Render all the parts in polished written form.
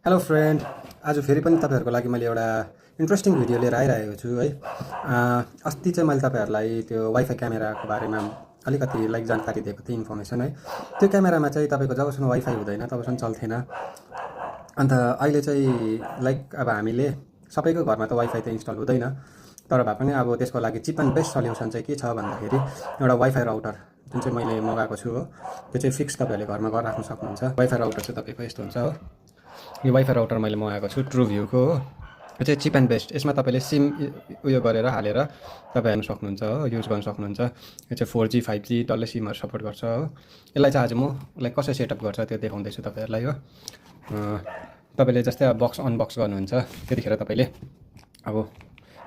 Hello friend, आज फेरि पनि तपाईँहरूको लागि मैले एउटा इन्ट्रेस्टिङ भिडियो लिएर आइरहेको छु है। अस्ति चाहिँ मैले तपाईँहरूलाई त्यो वाइफाई क्यामेराको बारेमा अलिकति जानकारी दिएको थिएँ, इन्फर्मेसन है। त्यो क्यामेरामा चाहिँ तपाईँको जबसम्म वाइफाई हुँदैन तबसम्म चल्थेन। अन्त अहिले चाहिँ अब हामीले सबैको घरमा त वाइफाई त इन्स्टल हुँदैन, तर भए पनि अब त्यसको लागि चिप एन्ड बेस्ट सल्युसन चाहिँ के छ भन्दाखेरि एउटा वाइफाई राउटर जुन चाहिँ मैले मगाएको छु हो। त्यो चाहिँ फिक्स तपाईँहरूले घरमा राख्न सक्नुहुन्छ। वाइफाई राउटर चाहिँ तपाईँको यस्तो हुन्छ हो। यो वाइफाई राउटर मैले मगाएको छु ट्रुभ्यूको हो। यो चाहिँ चिप एन्ड बेस्ट। यसमा तपाईँले सिम उयो गरेर हालेर तपाईँ हेर्नु सक्नुहुन्छ हो, युज गर्न सक्नुहुन्छ। यो चाहिँ 4G 5G डल्लै सिमहरू सपोर्ट गर्छ हो। यसलाई चाहिँ आज म कसरी सेटअप गर्छ त्यो देखाउँदैछु तपाईँहरूलाई हो। तपाईँले जस्तै अब बक्स अनबक्स गर्नुहुन्छ त्यतिखेर तपाईँले अब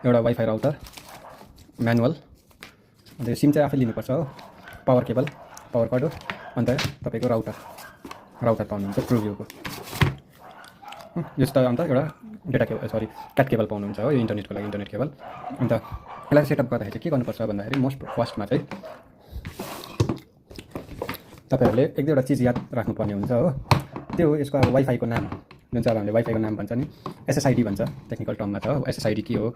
एउटा वाइफाई राउटर, म्यानुअल, अन्त यो सिम चाहिँ आफै लिनुपर्छ हो, पावर केबल, पावर कर्ड हो, अन्त तपाईँको राउटर पाउनुहुन्छ ट्रुभ्यूको। यो चाहिँ अन्त एउटा डेटा केबल क्याट केबल पाउनुहुन्छ हो, यो इन्टरनेटको लागि इन्टरनेट केबल। अन्त यसलाई सेटअप गर्दाखेरि चाहिँ के गर्नुपर्छ भन्दाखेरि मोस्ट फर्स्टमा चाहिँ तपाईँहरूले एक दुईवटा चिज याद राख्नुपर्ने हुन्छ हो। त्यो हो यसको अब वाइफाईको नाम, जुन चाहिँ अब हामीले वाइफाईको नाम भन्छ नि, एसएसआइडी भन्छ टेक्निकल टर्ममा छ हो। एसएसआइडी के हो,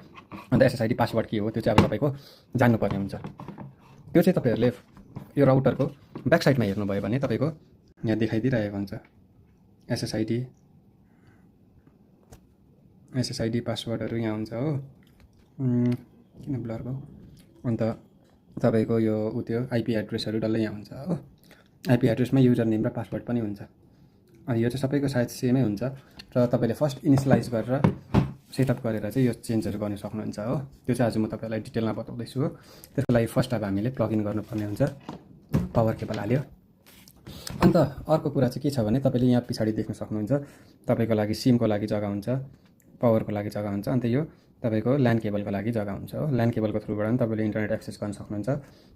अन्त एसएसआइडी पासवर्ड के हो, त्यो चाहिँ अब तपाईँको जान्नुपर्ने हुन्छ। त्यो चाहिँ तपाईँहरूले यो राउटरको ब्याक साइडमा हेर्नुभयो भने तपाईँको यहाँ देखाइदिइरहेको हुन्छ एसएसआइडी पासवर्डहरू यहाँ हुन्छ हो। किन ब्लर भयो। अन्त तपाईँको यो त्यो आइपी एड्रेसहरू डल्लै यहाँ हुन्छ हो। आइपी एड्रेसमा युजर नेम र पासवर्ड पनि हुन्छ। अनि यो चाहिँ सबैको सायद सेमै हुन्छ र तपाईँले फर्स्ट इनिसियलाइज गरेर सेटअप गरेर चाहिँ यो चेन्जहरू गर्न सक्नुहुन्छ हो। त्यो चाहिँ आज म तपाईँलाई डिटेलमा बताउँदैछु हो। त्यसको लागि फर्स्ट अब हामीले प्लगइन गर्नुपर्ने हुन्छ। पावर केबल हाल्यो। अन्त अर्को कुरा चाहिँ के छ भने तपाईँले यहाँ पछाडि देख्न सक्नुहुन्छ तपाईँको लागि सिमको लागि जग्गा हुन्छ, पावरको लागि जग्गा हुन्छ, अन्त यो तपाईँको ल्यान्ड केबलको लागि जग्गा हुन्छ हो। ल्यान्ड केबलको थ्रुबाट पनि तपाईँले इन्टरनेट एक्सेस गर्न सक्नुहुन्छ,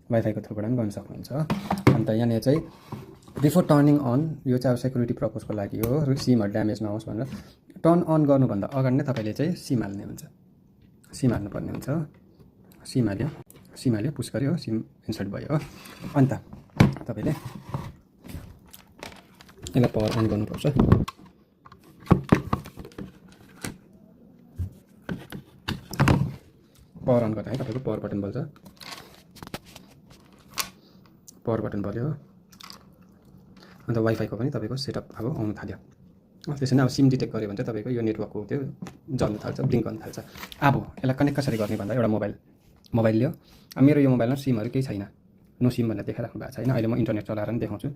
वाइफाईको थ्रुबाट पनि गर्न सक्नुहुन्छ हो। अन्त यहाँनिर चाहिँ बिफोर टर्निङ अन, यो चाहिँ अब सेक्युरिटी पर्पजको लागि हो, सिमहरू ड्यामेज नहोस् भनेर। टर्न अन गर्नुभन्दा अगाडि नै तपाईँले चाहिँ सिम हाल्ने हुन्छ, सिम हाल्नुपर्ने हुन्छ हो। सिम हाल्यो पुस गऱ्यो हो, सिम इन्सर्ट भयो हो। अन्त तपाईँले यसलाई पावर अन गर्नुपर्छ। पावर अन गर्दाखेरि तपाईँको पावर बटन बल्छ, पावर बटन बल्यो हो। अन्त वाइफाईको पनि तपाईँको सेटअप अब आउनु थाल्यो। त्यसरी नै अब सिम डिटेक्ट गऱ्यो भने चाहिँ तपाईँको यो नेटवर्कको त्यो जल्न थाल्छ, ब्लिङ्क गर्न थाल्छ। अब यसलाई कनेक्ट कसरी गर्ने भन्दा एउटा मोबाइल लियो। अब मेरो यो मोबाइलमा सिमहरू केही छैन, नो सिम भनेर देखाइराख्नु भएको छैन। अहिले म इन्टरनेट चलाएर पनि देखाउँछु।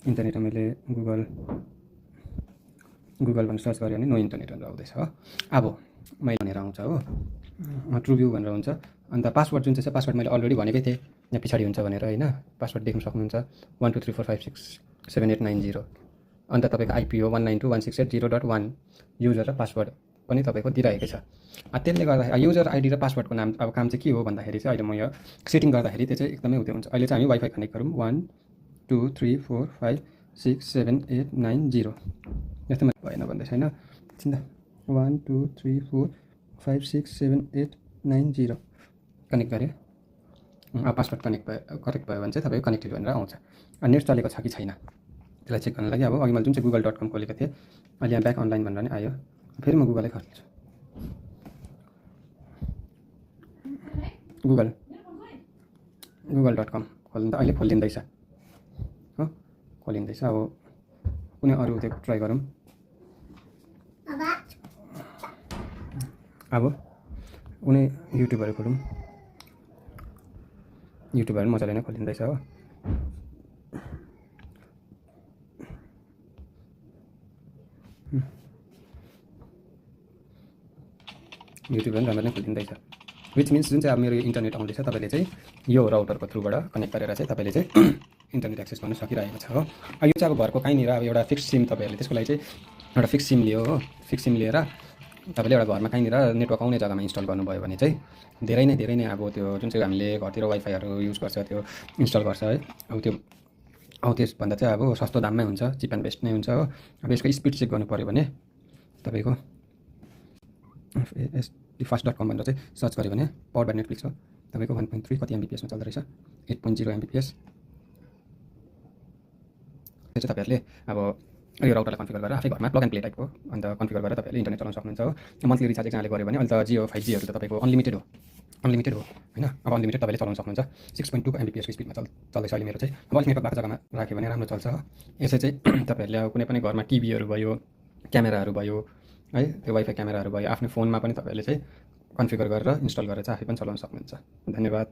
इन्टरनेटमा मैले गुगल भनेर सर्च गऱ्यो भने नो इन्टरनेट भनेर आउँदैछ हो। अब मैले भनेर आउँछ हो, ट्रुभ्यू भनेर हुन्छ। अन्त पासवर्ड जुन चाहिँ छ, पासवर्ड मैले अलरेडी भनेकै थिएँ यहाँ पछाडि हुन्छ भनेर होइन। पासवर्ड देख्न सक्नुहुन्छ 12345678990। अन्त तपाईँको आइपी हो 192.168.0.1। युजर र पासवर्ड पनि तपाईँको दिइरहेकै छ। त्यसले गर्दाखेरि युजर आइडी र पासवर्डको नाम अब काम चाहिँ के हो भन्दाखेरि चाहिँ अहिले म यो सेटिङ गर्दाखेरि त्यो चाहिँ एकदमै हुँदै हुन्छ। अहिले चाहिँ हामी वाइफाई कनेक्ट गरौँ 1 2 3 4 5 6 7 8 9 0 यस्तै भएन भन्दैछ होइन। एकछिन त 1 2 3 4 5 6 7 8 9 0 कनेक्ट गरेँ। पासवर्ड करेक्ट भयो भने चाहिँ तपाईँको कनेक्टेड भनेर आउँछ। नेट चलेको छ कि छैन त्यसलाई चेक गर्नको लागि अब अघि मैले जुन चाहिँ google.com खोलेको थिएँ, अहिले यहाँ ब्याक अनलाइन भनेर नै आयो। फेरि म गुगलै खोल्छु, google.com खोल्नु त अहिले खोलिँदैछ हो, खोलिँदैछ। अब कुनै अरू त्यो ट्राई गरौँ। अब कुनै युट्युबहरू खोलौँ, युट्युबहरू मजाले नै खोलिँदैछ हो। युट्युबहरू पनि राम्रो नै खोलिँदैछ। विच मिन्स जुन चाहिँ अब मेरो इन्टरनेट आउँदैछ तपाईँले चाहिँ यो राउटरको थ्रुबाट कनेक्ट गरेर चाहिँ तपाईँले चाहिँ इन्टरनेट एक्सेस गर्न सकिरहेको छ हो। यो चाहिँ अब घरको कहीँनिर अब एउटा फिक्स सिम तपाईँहरूले त्यसको लागि चाहिँ एउटा फिक्स सिम लियो हो। फिक्स सिम लिएर तपाईँले एउटा घरमा कहीँनिर नेटवर्क आउने जग्गामा इन्स्टल गर्नुभयो भने चाहिँ धेरै नै अब त्यो जुन चाहिँ हामीले घरतिर वाइफाईहरू युज गर्छ त्यो इन्स्टल गर्छ है। अब त्यसभन्दा चाहिँ अब सस्तो दाममै हुन्छ, चिप एन्ड बेस्ट नै हुन्छ हो। अब यसको स्पिड चेक गर्नु पऱ्यो भने तपाईँको fast.com भनेर चाहिँ सर्च गऱ्यो भने पावर बाइ नेटफ्लिक्स हो। तपाईँको 1.3 कति एमबिपिएसमा चल्दो रहेछ, 8.0 एमबिपिएस। त्यो चाहिँ तपाईँहरूले अब यो राउटरलाई कन्फिगर गरेर आफै घरमा प्लग एन्ड प्ले टाइपको अन्त कन्फिगर गरेर तपाईँहरूले इन्टरनेट चलाउन सक्नुहुन्छ हो। मन्थली रिचार्ज एकजनाले गऱ्यो भने अहिले त जियो 5Gहरू त तपाईँको अनलिमिटेड हो होइन। अब अनलिमिटेड तपाईँले चलाउन सक्नुहुन्छ। 6.2 Mbps स्पिडमा चल्दैछ अहिले मेरो चाहिँ। अब अलिक नेटवर्क भएको जग्गामा राख्यो भने राम्रो चल्छ हो। यसै चाहिँ तपाईँहरूले अब कुनै पनि घरमा टिभीहरू भयो, क्यामेराहरू भयो है, त्यो वाइफाई क्यामेराहरू भयो, आफ्नो फोनमा पनि तपाईँहरूले चाहिँ कन्फिगर गरेर इन्स्टल गरेर चाहिँ आफै पनि चलाउन सक्नुहुन्छ। धन्यवाद।